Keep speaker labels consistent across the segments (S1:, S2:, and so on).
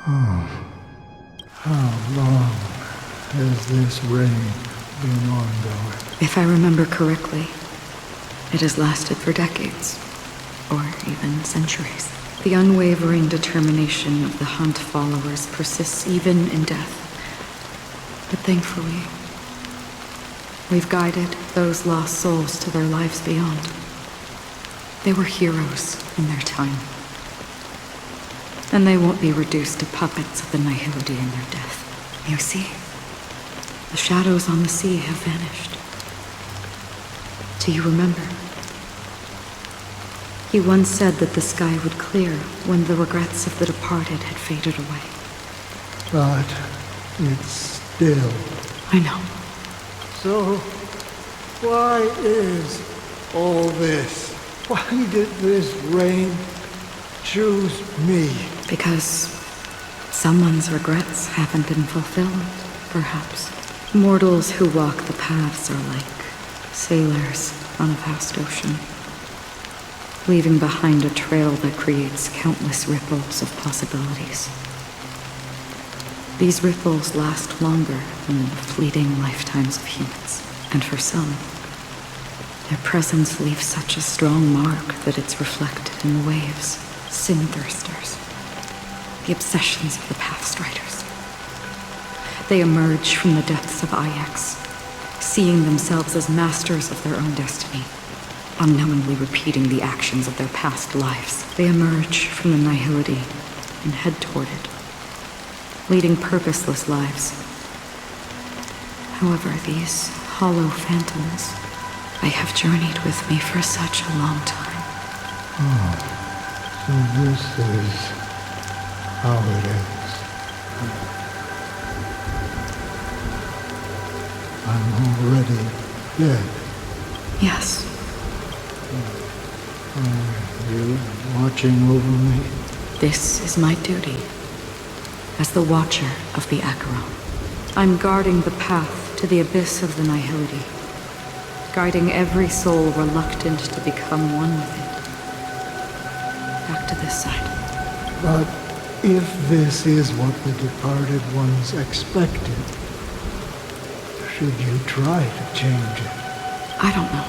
S1: How long has this rain been ongoing?
S2: If I remember correctly, it has lasted for decades, or even centuries. The unwavering determination of the Hunt followers persists even in death. But thankfully, we've guided those lost souls to their lives beyond. They were heroes in their time. And they won't be reduced to puppets of the Nihility in their death. You see, the shadows on the sea have vanished. Do you remember? He once said that the sky would clear when the regrets of the departed had faded away.
S1: But it's still...
S2: I know.
S1: So, why is all this? Why did this rain choose me?
S2: Because someone's regrets haven't been fulfilled, perhaps. Mortals who walk the paths are like sailors on a vast ocean, leaving behind a trail that creates countless ripples of possibilities. These ripples last longer than the fleeting lifetimes of humans, and for some, their presence leaves such a strong mark that it's reflected in the waves. Sin-thirsters, the obsessions of the Pathstriders. They emerge from the depths of Ix, seeing themselves as masters of their own destiny, unknowingly repeating the actions of their past lives. They emerge from the Nihility and head toward it, leading purposeless lives. However, these hollow phantoms, they have journeyed with me for such a long time.
S1: Oh. So this is how it ends. I'm already dead.
S2: Yes.
S1: Are you watching over me?
S2: This is my duty as the Watcher of the Acheron. I'm guarding the path to the abyss of the Nihility, guiding every soul reluctant to become one with it. Back to this side.
S1: But if this is what the departed ones expected, should you try to change it?
S2: I don't know.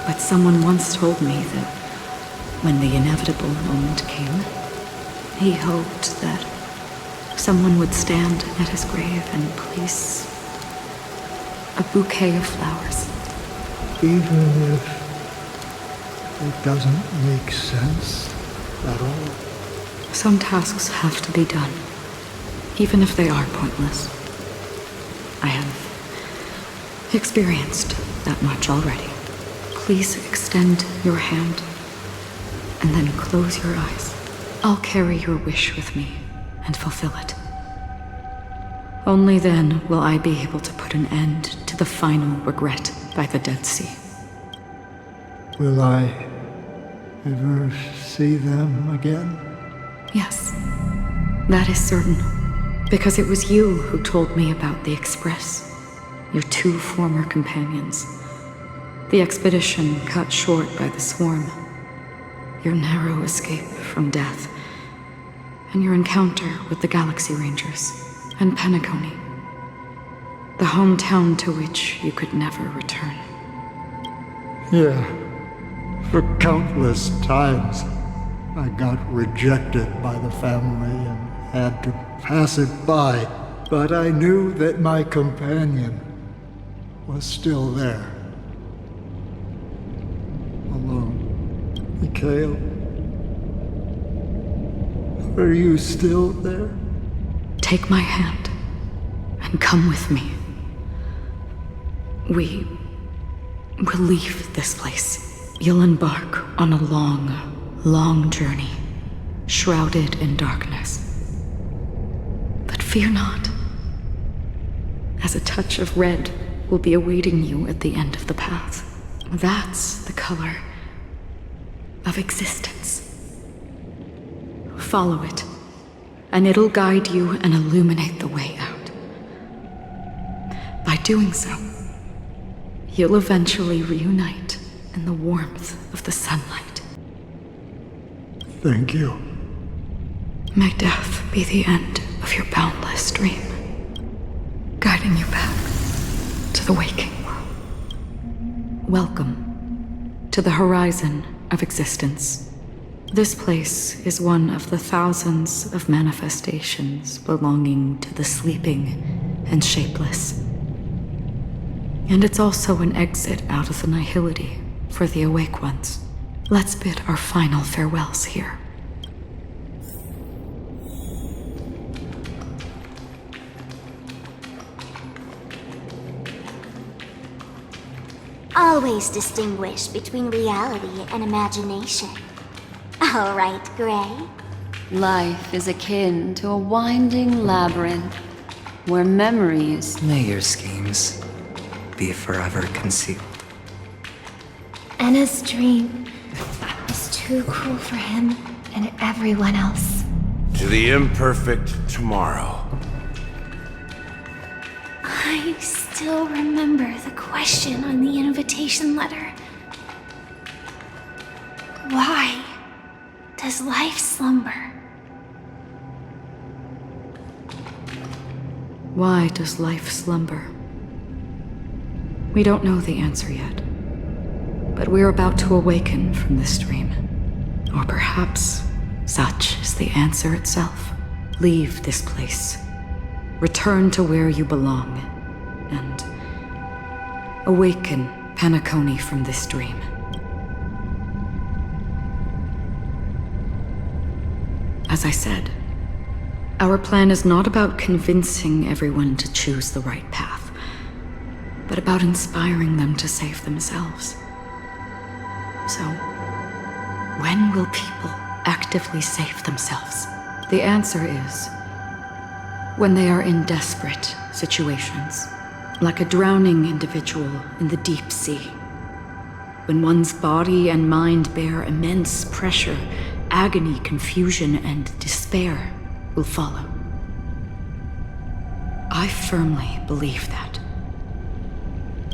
S2: But someone once told me that when the inevitable moment came, he hoped that someone would stand at his grave and place a bouquet of flowers.
S1: Even if it doesn't make sense at all.
S2: Some tasks have to be done, even if they are pointless. I have experienced that much already. Please extend your hand, and then close your eyes. I'll carry your wish with me and fulfill it. Only then will I be able to put an end to the final regret by the Dead Sea.
S1: Will I ever see them again?
S2: Yes, that is certain. Because it was you who told me about the Express, your two former companions. The expedition cut short by the swarm, your narrow escape from death, and your encounter with the Galaxy Rangers and Penacony, the hometown to which you could never return.
S1: Yeah. For countless times, I got rejected by the family and had to pass it by, but I knew that my companion was still there. Alone. Mikhail, are you still there?
S2: Take my hand and come with me. We will leave this place. You'll embark on a long, long journey, shrouded in darkness. But fear not, as a touch of red will be awaiting you at the end of the path. That's the color of existence. Follow it, and it'll guide you and illuminate the way out. By doing so, you'll eventually reunite in the warmth of the sunlight.
S1: Thank you.
S2: May death be the end of your boundless dream, guiding you back to the waking world. Welcome to the horizon of existence. This place is one of the thousands of manifestations belonging to the sleeping and shapeless. And it's also an exit out of the nihility for the awake ones. Let's bid our final farewells here.
S3: Always distinguish between reality and imagination. All right, Gray.
S4: Life is akin to a winding labyrinth where memories...
S5: May your schemes be forever concealed.
S6: Anna's dream is too cruel for him and everyone else.
S7: To the imperfect tomorrow.
S3: I still remember the question on the invitation letter. Why does life slumber?
S2: Why does life slumber? We don't know the answer yet, but we're about to awaken from this dream. Or perhaps such is the answer itself. Leave this place. Return to where you belong, and awaken Penacony from this dream. As I said, our plan is not about convincing everyone to choose the right path, but about inspiring them to save themselves. So, when will people actively save themselves? The answer is when they are in desperate situations, like a drowning individual in the deep sea. When one's body and mind bear immense pressure, agony, confusion, and despair will follow. I firmly believe that.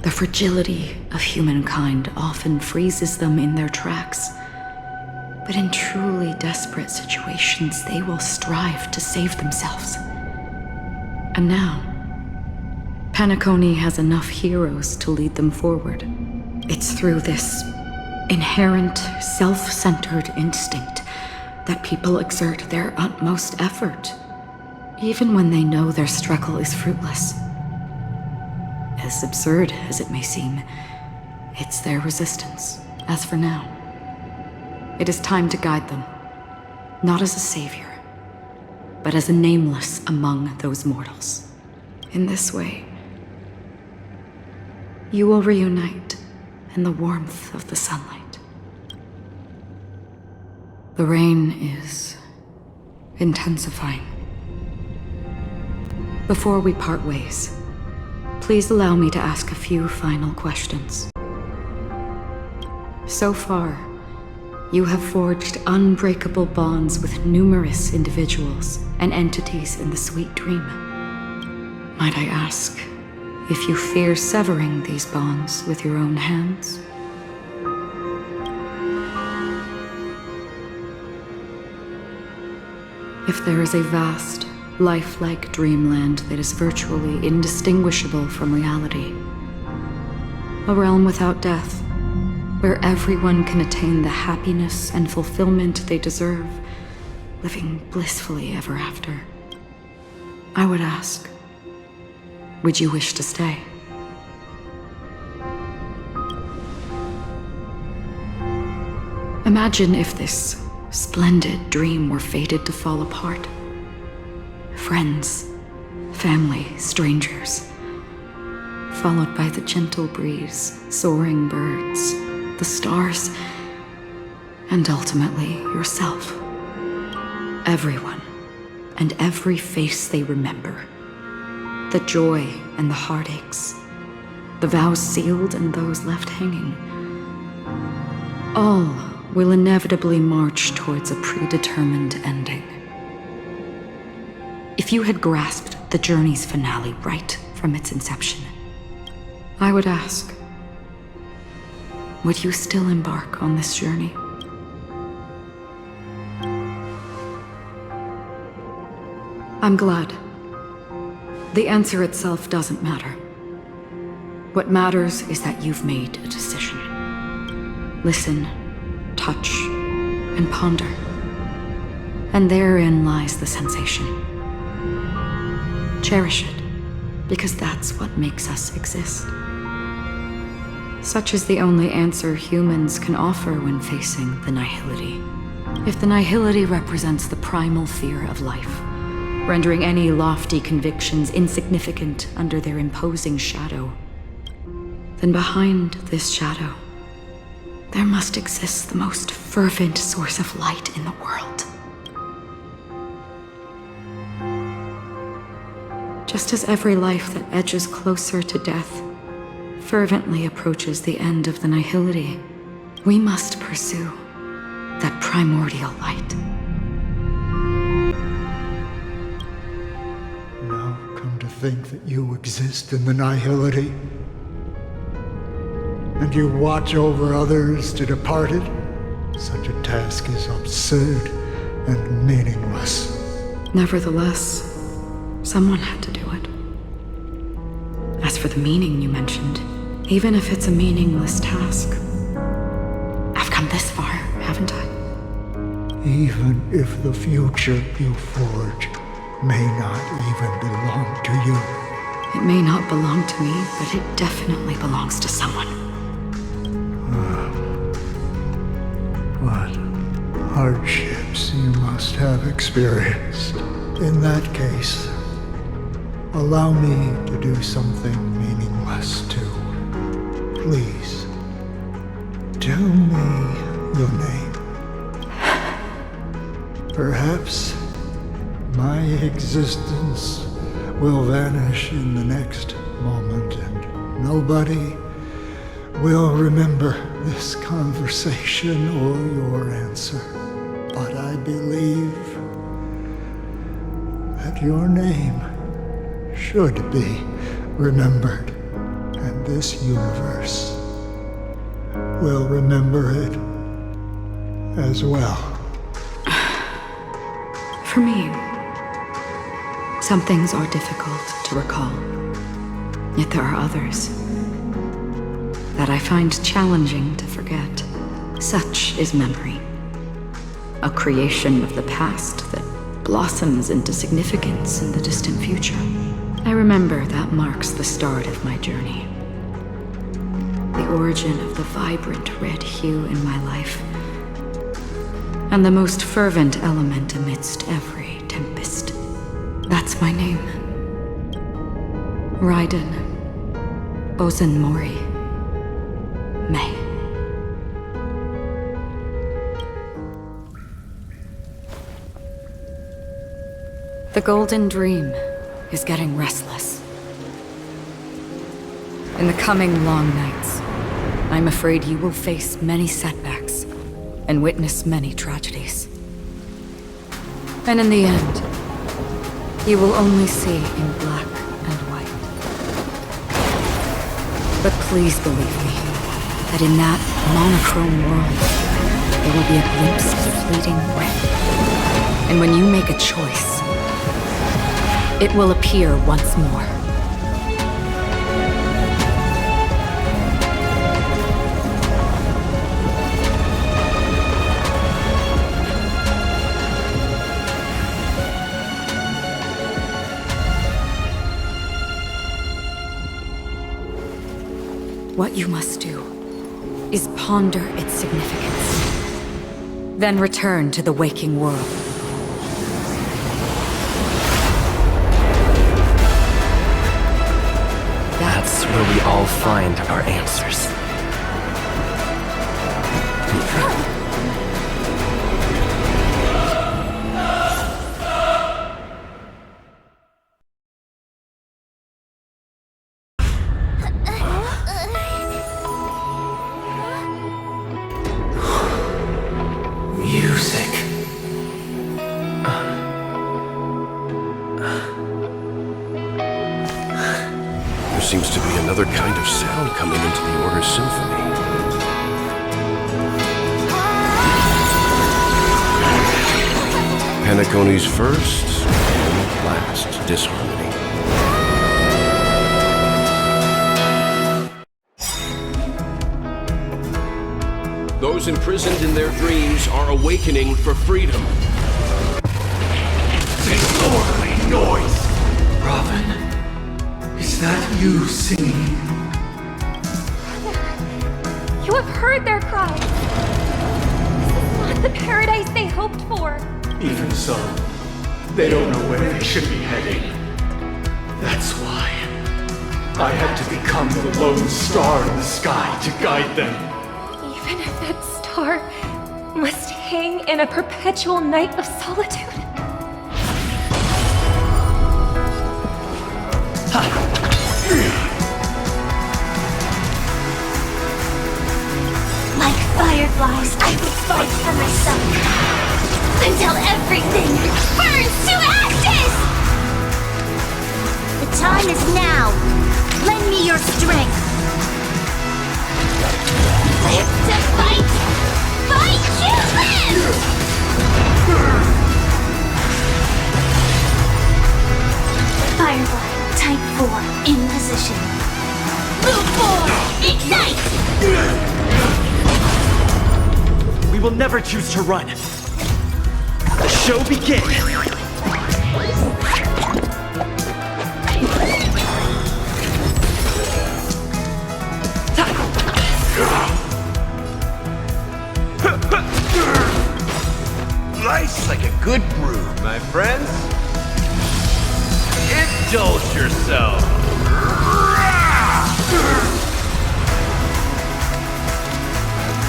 S2: The fragility of humankind often freezes them in their tracks. But in truly desperate situations, they will strive to save themselves. And now, Penacony has enough heroes to lead them forward. It's through this inherent, self-centered instinct that people exert their utmost effort, even when they know their struggle is fruitless. As absurd as it may seem, it's their resistance. As for now, it is time to guide them, not as a savior, but as a nameless among those mortals. In this way, you will reunite in the warmth of the sunlight. The rain is intensifying. Before we part ways, please allow me to ask a few final questions. So far, you have forged unbreakable bonds with numerous individuals and entities in the sweet dream. Might I ask if you fear severing these bonds with your own hands? If there is a vast, lifelike dreamland that is virtually indistinguishable from reality, a realm without death, where everyone can attain the happiness and fulfillment they deserve, living blissfully ever after, I would ask, would you wish to stay? Imagine if this splendid dream were fated to fall apart. Friends, family, strangers, followed by the gentle breeze, soaring birds, the stars, and ultimately yourself. Everyone, and every face they remember. The joy and the heartaches, the vows sealed and those left hanging. All will inevitably march towards a predetermined ending. If you had grasped the journey's finale right from its inception, I would ask, would you still embark on this journey? I'm glad. The answer itself doesn't matter. What matters is that you've made a decision. Listen, touch, and ponder. And therein lies the sensation. Cherish it, because that's what makes us exist. Such is the only answer humans can offer when facing the nihility. If the nihility represents the primal fear of life, rendering any lofty convictions insignificant under their imposing shadow, then behind this shadow, there must exist the most fervent source of light in the world. Just as every life that edges closer to death fervently approaches the end of the nihility, we must pursue that primordial light.
S1: Now come to think that you exist in the nihility, and you watch over others to depart it, such a task is absurd and meaningless.
S2: Nevertheless, someone had to do it. As for the meaning you mentioned, even if it's a meaningless task, I've come this far, haven't I?
S1: Even if the future you forge may not even belong to you.
S2: It may not belong to me, but it definitely belongs to someone.
S1: What hardships you must have experienced. In that case, allow me to do something meaningless too. Please, tell me your name. Perhaps my existence will vanish in the next moment and nobody will remember this conversation or your answer. But I believe that your name should be remembered, and this universe will remember it as well.
S2: For me, some things are difficult to recall, yet there are others that I find challenging to forget. Such is memory, a creation of the past that blossoms into significance in the distant future. I remember that marks the start of my journey. The origin of the vibrant red hue in my life, and the most fervent element amidst every tempest. That's my name. Raiden Ozenmori May. The Golden Dream is getting restless. In the coming long nights, I'm afraid you will face many setbacks and witness many tragedies. And in the end, you will only see in black and white. But please believe me, that in that monochrome world, there will be a glimpse of fleeting red. And when you make a choice, it will appear once more. What you must do is ponder its significance, then return to the waking world.
S5: That's where we all find our answers. Music.
S7: There seems to be another kind of sound coming into the Order's symphony. Penacony's first, and last disharmony. Those imprisoned in their dreams are awakening for freedom.
S8: Disorderly noise! Robin, is that you singing?
S6: You have heard their cries. This is not the paradise they hoped for.
S8: Even so, they don't know where they should be heading. That's why I had to become the lone star in the sky to guide them.
S6: Even if that star must hang in a perpetual night of solitude.
S3: Like fireflies, I will fight for myself until everything burns to ashes! The time is now. Lend me your strength. Live to fight! Fight to live! Firefly, type 4, in position. Move forward! Ignite!
S8: We will never choose to run. The show begins.
S9: Life's like a good brew, my friends. Indulge yourself.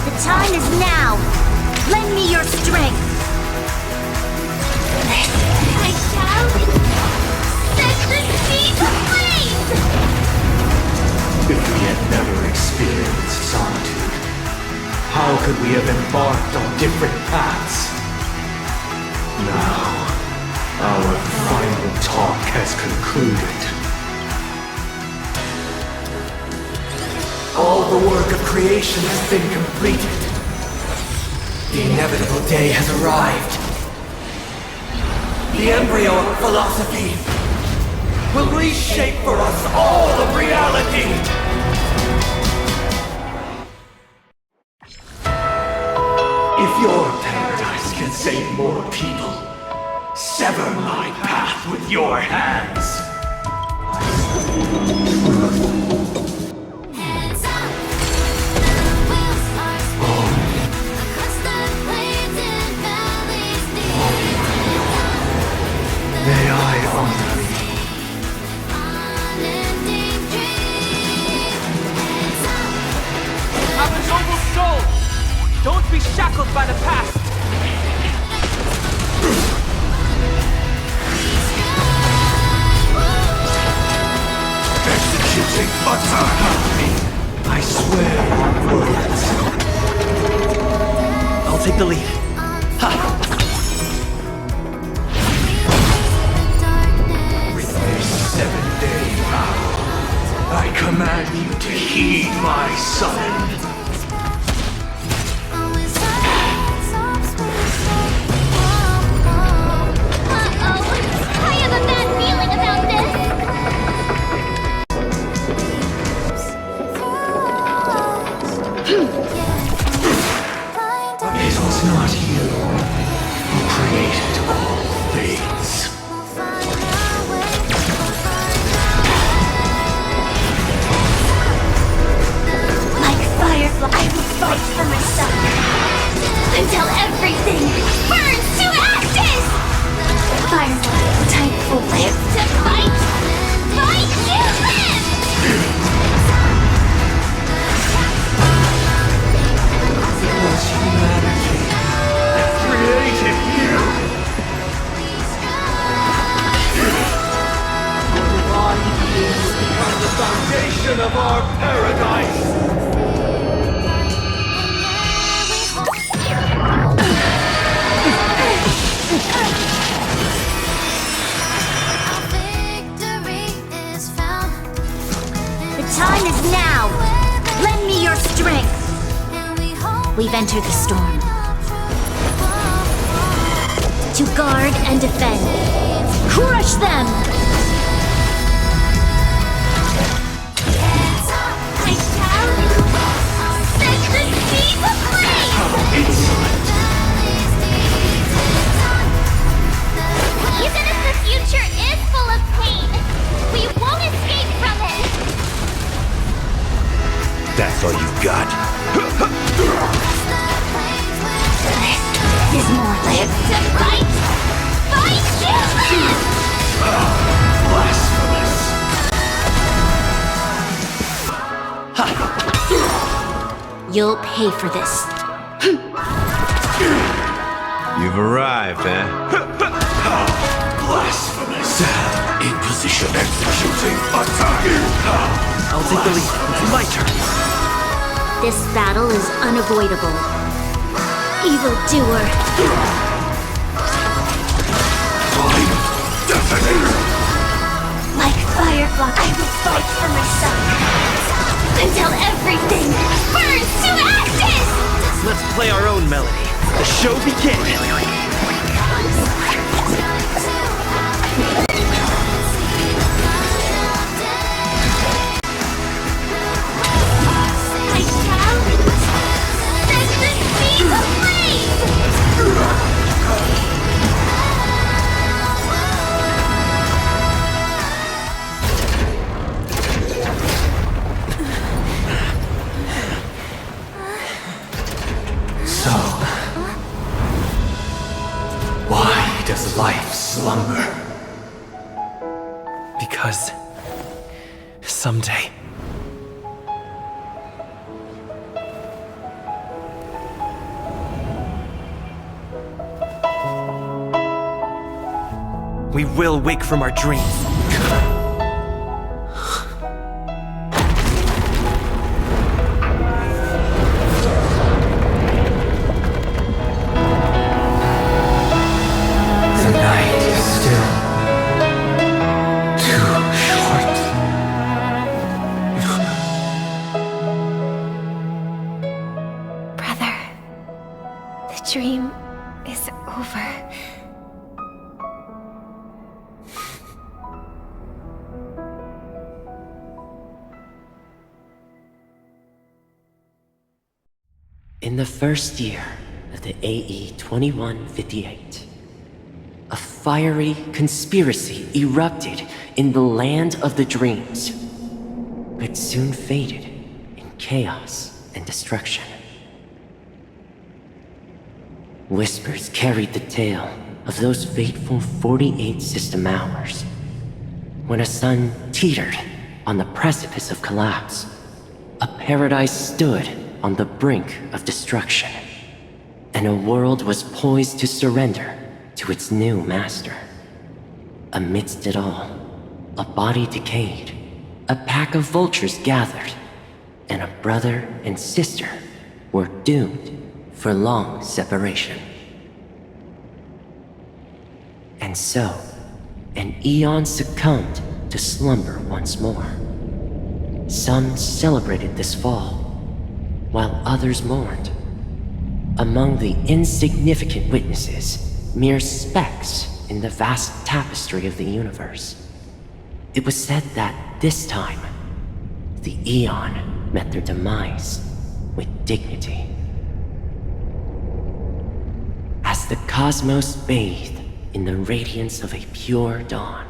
S3: The time is now. Lend me your strength. I shall set the sea ablaze!
S8: If we had never experienced solitude, how could we have embarked on different paths? Now, our final talk has concluded. All the work of creation has been completed. The inevitable day has arrived. The embryo of philosophy will reshape for us all of reality. If your paradise can save more people, sever my path with your hands.
S3: Hands up! The wheels are spinning across the plains and valleys
S8: May I honor you.
S3: unending dream. Hands up!
S10: Have a noble soul! Don't be shackled by the past!
S8: Executing utter harmony. I swear on words. I'll take the lead. Ha! With this 7-day vow, I command you to heed my summon.
S3: I have a bad feeling about this!
S8: It was not you who created all things.
S3: Like firefly, I will fight for myself until everything burns to ashes! Firefly, type 4, live to fight! Fight to live!
S8: It was humanity that created you. Your divine beings become the foundation of our paradise.
S3: The time is now! Lend me your strength! We've entered the storm. To guard and defend, Crush them! I shall set the seas aflame!
S8: How insolent!
S3: Even if the future is full of pain, we won't escape from it!
S9: That's all you got?
S3: There's more live to fight! Fight to live!
S8: Blasphemous!
S3: You'll pay for this.
S9: You've arrived, eh?
S8: Blasphemous! In position, executing, attacking!
S10: I'll take the lead. It's my turn.
S3: This battle is unavoidable. Evildoer! Like Firefly, I will fight for myself until everything burns to ashes!
S10: Let's play our own melody. The show begins.
S3: I shall set the seas aflame!
S8: So, why does life slumber?
S10: Because someday we will wake from our dreams.
S8: The night is still too short.
S6: Brother, the dream is over.
S11: In the first year of the AE 2158, a fiery conspiracy erupted in the land of the dreams, but soon faded in chaos and destruction. Whispers carried the tale of those fateful 48 system hours, when a sun teetered on the precipice of collapse. A paradise stood on the brink of destruction, and a world was poised to surrender to its new master. Amidst it all, a body decayed, a pack of vultures gathered, and a brother and sister were doomed for long separation. And so, an eon succumbed to slumber once more. Some celebrated this fall, while others mourned. Among the insignificant witnesses, mere specks in the vast tapestry of the universe, it was said that this time, the Eon met their demise with dignity. As the cosmos bathed in the radiance of a pure dawn,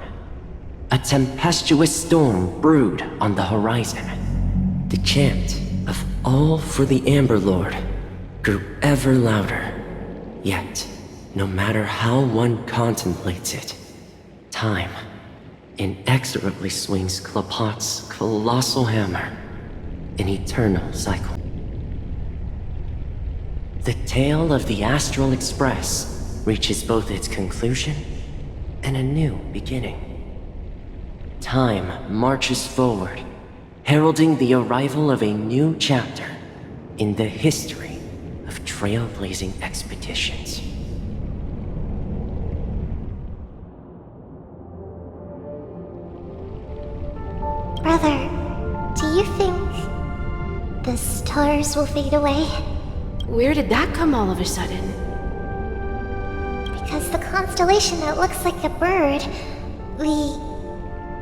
S11: a tempestuous storm brewed on the horizon. The chant of all for the Amber Lord grew ever louder. Yet, no matter how one contemplates it, time inexorably swings Klapot's colossal hammer in eternal cycle. The tale of the Astral Express reaches both its conclusion and a new beginning. Time marches forward, heralding the arrival of a new chapter in the history of trailblazing expeditions.
S3: Brother, do you think the stars will fade away?
S12: Where did that come all of a sudden?
S3: Because the constellation that looks like a bird. The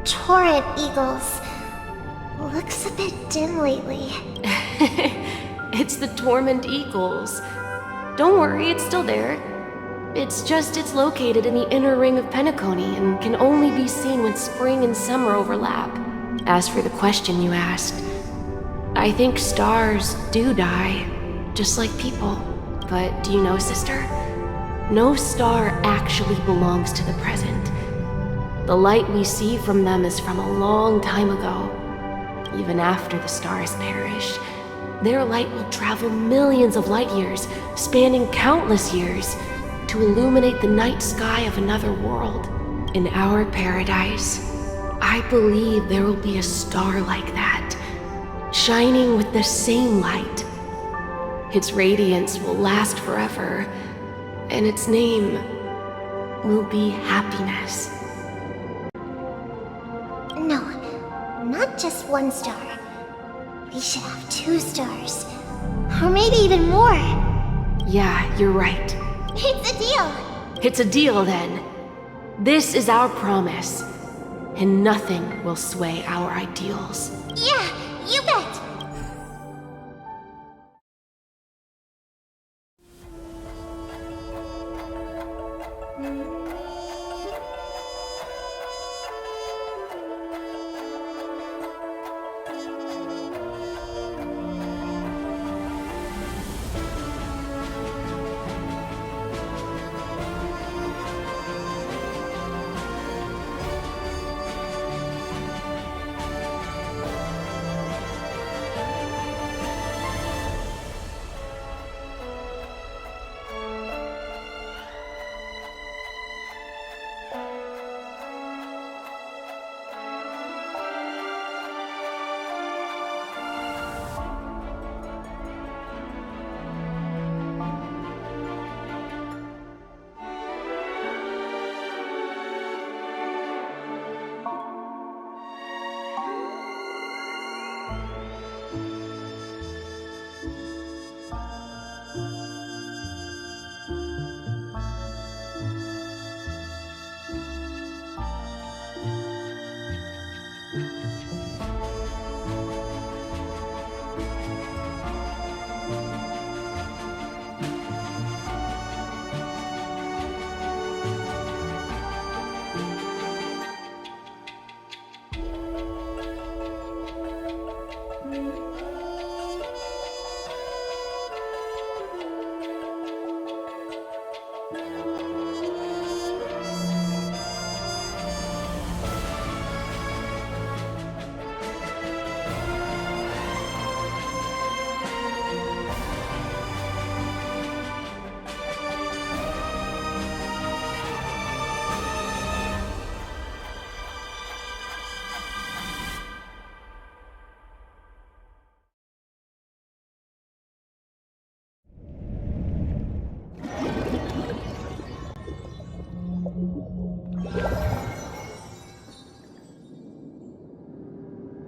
S3: Torrent Eagles. Looks a bit dim lately.
S12: It's the Torment Eagles. Don't worry, it's still there. It's located in the inner ring of Penacony and can only be seen when spring and summer overlap. As for the question you asked, I think stars do die, just like people. But do you know, sister? No star actually belongs to the present. The light we see from them is from a long time ago. Even after the stars perish, their light will travel millions of light years, spanning countless years, to illuminate the night sky of another world. In our paradise, I believe there will be a star like that, shining with the same light. Its radiance will last forever, and its name will be happiness.
S3: No, not just one star. We should have 2 stars. Or maybe even more.
S12: Yeah, you're right.
S3: It's a deal!
S12: It's a deal, then. This is our promise, and nothing will sway our ideals.
S3: Yeah, you bet!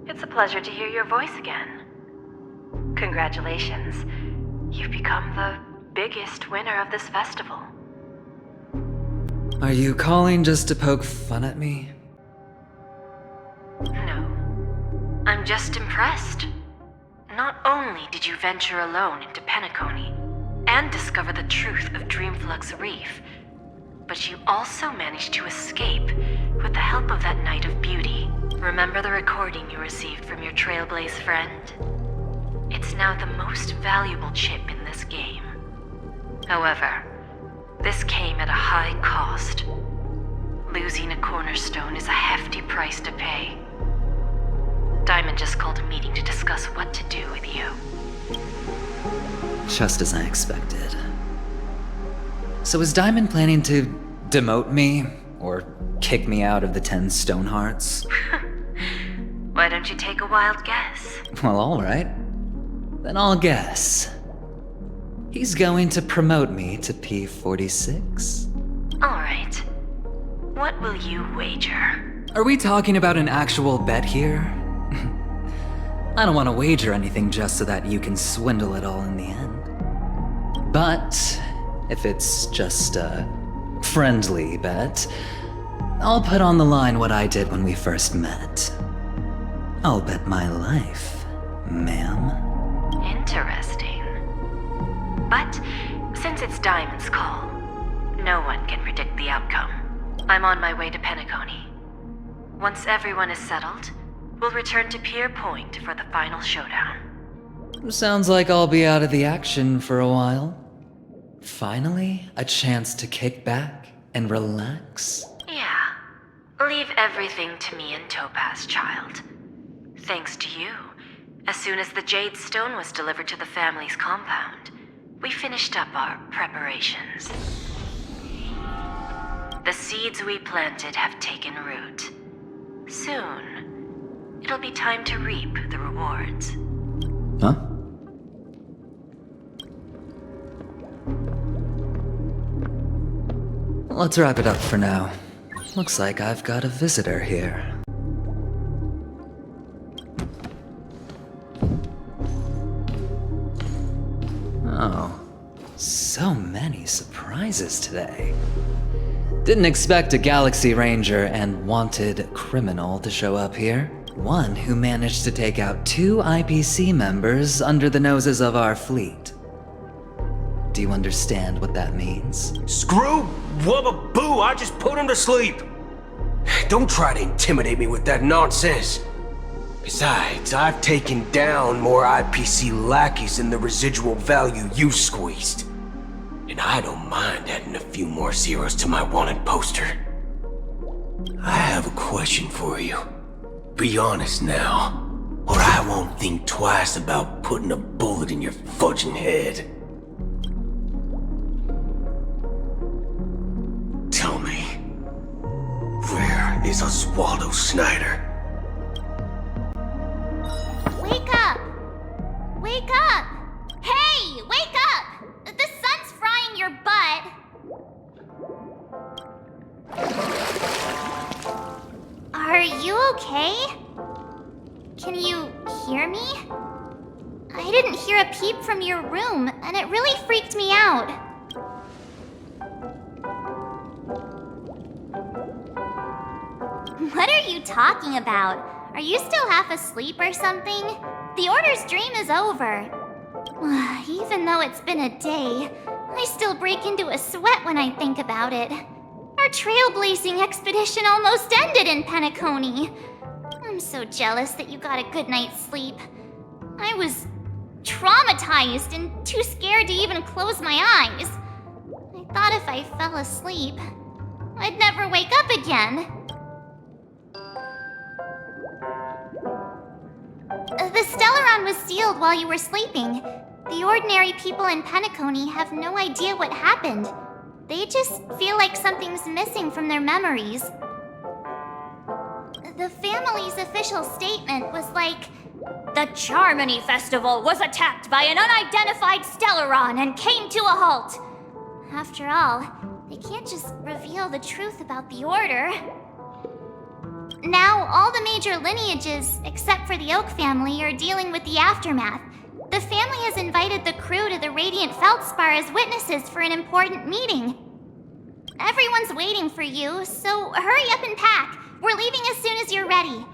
S13: It's a pleasure to hear your voice again. Congratulations. You've become the biggest winner of this festival.
S14: Are you calling just to poke fun at me?
S13: No. I'm just impressed. Not only did you venture alone into Penacony and discover the truth of Dreamflux Reef, but you also managed to escape with the help of that Knight of Beauty. Remember the recording you received from your Trailblaze friend? It's now the most valuable chip in this game. However, this came at a high cost. Losing a cornerstone is a hefty price to pay. Diamond just called a meeting to discuss what to do with you.
S14: Just as I expected. So is Diamond planning to demote me? Or kick me out of the 10 Stonehearts?
S13: Why don't you take a wild guess?
S14: Well, alright. Then I'll guess. He's going to promote me to P46.
S13: Alright. What will you wager?
S14: Are we talking about an actual bet here? I don't want to wager anything just so that you can swindle it all in the end. But if it's just a friendly bet. I'll put on the line what I did when we first met. I'll bet my life, ma'am.
S13: Interesting. But since it's Diamond's call, no one can predict the outcome. I'm on my way to Penacony. Once everyone is settled, we'll return to Pier Point for the final showdown.
S14: Sounds like I'll be out of the action for a while. Finally, a chance to kick back and relax.
S13: Yeah. Leave everything to me and Topaz, child. Thanks to you, as soon as the Jade Stone was delivered to the family's compound, we finished up our preparations. The seeds we planted have taken root. Soon, it'll be time to reap the rewards.
S14: Huh? Let's wrap it up for now. Looks like I've got a visitor here. Oh, so many surprises today. Didn't expect a Galaxy Ranger and wanted criminal to show up here. One who managed to take out 2 IPC members under the noses of our fleet. Do you understand what that means?
S9: Screw wubba boo, I just put him to sleep. Don't try to intimidate me with that nonsense. Besides, I've taken down more IPC lackeys than the residual value you squeezed. And I don't mind adding a few more zeros to my wanted poster. I have a question for you. Be honest now, or I won't think twice about putting a bullet in your fudging head. Tell me, where is Oswaldo Snyder?
S3: Wake up! Wake up! Hey, wake up! The sun's frying your butt. Are you okay? Can you hear me? I didn't hear a peep from your room, and it really freaked me out. What are you talking about? Are you still half asleep or something? The Order's dream is over. Even though it's been a day, I still break into a sweat when I think about it. Our trailblazing expedition almost ended in Penacony. I'm so jealous that you got a good night's sleep. I was traumatized and too scared to even close my eyes. I thought if I fell asleep, I'd never wake up again. The Stellaron was sealed while you were sleeping. The ordinary people in Penacony have no idea what happened. They just feel like something's missing from their memories. The family's official statement was like, "The Charmony Festival was attacked by an unidentified Stellaron and came to a halt." After all, they can't just reveal the truth about the Order. Now, all the major lineages, except for the Oak family, are dealing with the aftermath. The family has invited the crew to the Radiant Feldspar as witnesses for an important meeting. Everyone's waiting for you, so hurry up and pack. We're leaving as soon as you're ready.